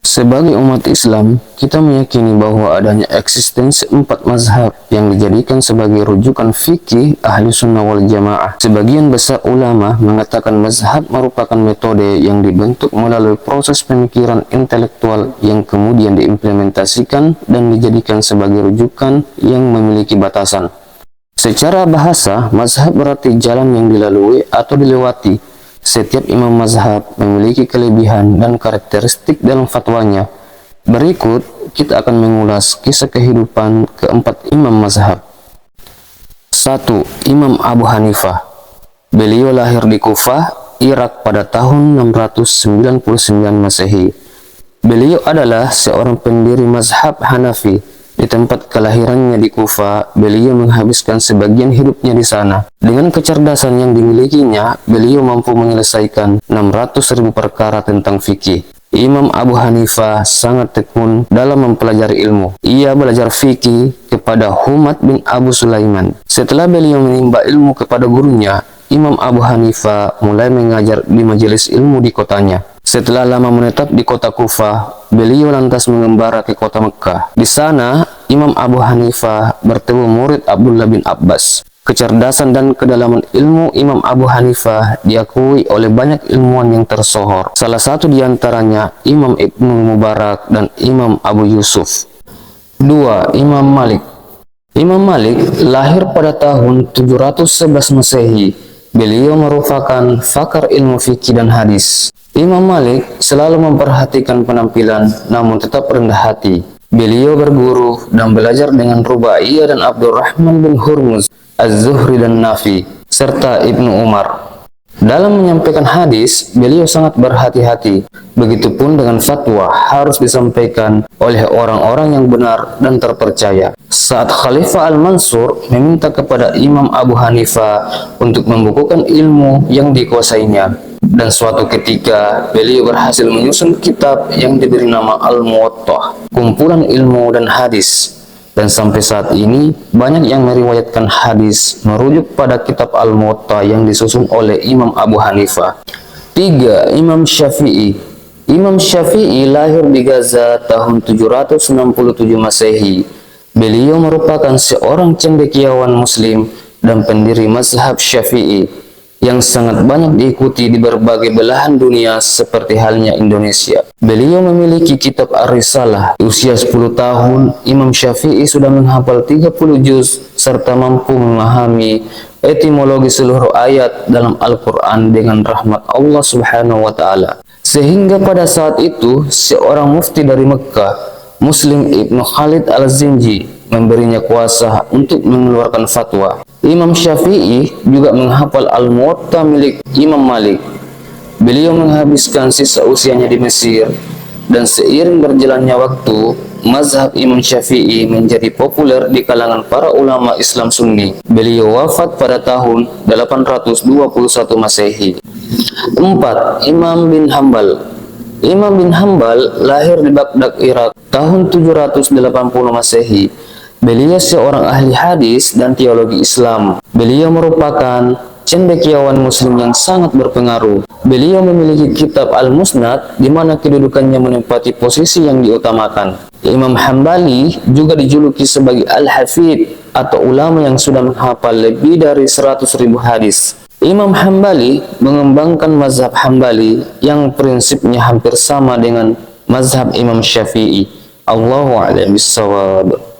Sebagai umat Islam, kita meyakini bahwa adanya eksistensi 4 mazhab yang dijadikan sebagai rujukan fikih ahli sunnah wal jamaah. Sebagian besar ulama mengatakan mazhab merupakan metode yang dibentuk melalui proses pemikiran intelektual yang kemudian diimplementasikan dan dijadikan sebagai rujukan yang memiliki batasan. Secara bahasa, mazhab berarti jalan yang dilalui atau dilewati. Setiap imam mazhab memiliki kelebihan dan karakteristik dalam fatwanya. Berikut kita akan mengulas kisah kehidupan keempat imam mazhab. 1. Imam Abu Hanifah. Beliau lahir di Kufah, Irak pada tahun 699 Masehi. Beliau adalah seorang pendiri mazhab Hanafi. Di tempat kelahirannya di Kufah, beliau menghabiskan sebagian hidupnya di sana. Dengan kecerdasan yang dimilikinya, beliau mampu menyelesaikan 600.000 perkara tentang fikih. Imam Abu Hanifah sangat tekun dalam mempelajari ilmu. Ia belajar fikih kepada Humad bin Abu Sulaiman. Setelah beliau menimba ilmu kepada gurunya, Imam Abu Hanifah mulai mengajar di majelis ilmu di kotanya. Setelah lama menetap di kota Kufah, beliau lantas mengembara ke kota Mekkah. Di sana, Imam Abu Hanifah bertemu murid Abdullah bin Abbas. Kecerdasan dan kedalaman ilmu Imam Abu Hanifah diakui oleh banyak ilmuwan yang tersohor. Salah satu di antaranya Imam Ibnu Mubarak dan Imam Abu Yusuf. 2. Imam Malik. Imam Malik lahir pada tahun 711 Masehi. Beliau merupakan pakar ilmu fikih dan hadis. Imam Malik selalu memperhatikan penampilan namun tetap rendah hati. Beliau berguru dan belajar dengan Rubaiyah dan Abdurrahman bin Hurmuz, Az-Zuhri dan Nafi, serta Ibnu Umar. Dalam menyampaikan hadis, beliau sangat berhati-hati. Begitupun dengan fatwa harus disampaikan oleh orang-orang yang benar dan terpercaya. Saat Khalifah Al-Mansur meminta kepada Imam Abu Hanifah untuk membukukan ilmu yang dikuasainya, dan suatu ketika beliau berhasil menyusun kitab yang diberi nama Al-Muwatta, kumpulan ilmu dan hadis. Dan sampai saat ini, banyak yang meriwayatkan hadis merujuk pada kitab Al-Muwatta yang disusun oleh Imam Abu Hanifah. 3. Imam Syafi'i. Imam Syafi'i lahir di Gaza tahun 767 Masehi. Beliau merupakan seorang cendekiawan muslim dan pendiri mazhab Syafi'i yang sangat banyak diikuti di berbagai belahan dunia seperti halnya Indonesia. Beliau memiliki kitab Ar-Risalah. Di usia 10 tahun, Imam Syafi'i sudah menghafal 30 juz serta mampu memahami etimologi seluruh ayat dalam Al-Quran dengan rahmat Allah Subhanahu wa Ta'ala. Sehingga pada saat itu, seorang mufti dari Mekkah, Muslim Ibnu Khalid Al-Zinji, memberinya kuasa untuk mengeluarkan fatwa. Imam Syafi'i juga menghafal Al-Muwatta milik Imam Malik. Beliau menghabiskan sisa usianya di Mesir, dan seiring berjalannya waktu, mazhab Imam Syafi'i menjadi populer di kalangan para ulama Islam Sunni. Beliau wafat pada tahun 821 Masehi. 4. Imam bin Hambal. Imam bin Hambal lahir di Baghdad, Irak, tahun 780 Masehi. Beliau seorang ahli hadis dan teologi Islam. Beliau merupakan cendekiawan muslim yang sangat berpengaruh. Beliau memiliki kitab Al-Musnad di mana kedudukannya menempati posisi yang diutamakan. Imam Hambali juga dijuluki sebagai Al-Hafidh atau ulama yang sudah menghafal lebih dari 100.000 hadis. Imam Hambali mengembangkan mazhab Hambali yang prinsipnya hampir sama dengan mazhab Imam Syafi'i. Allahu a'lam bishawab.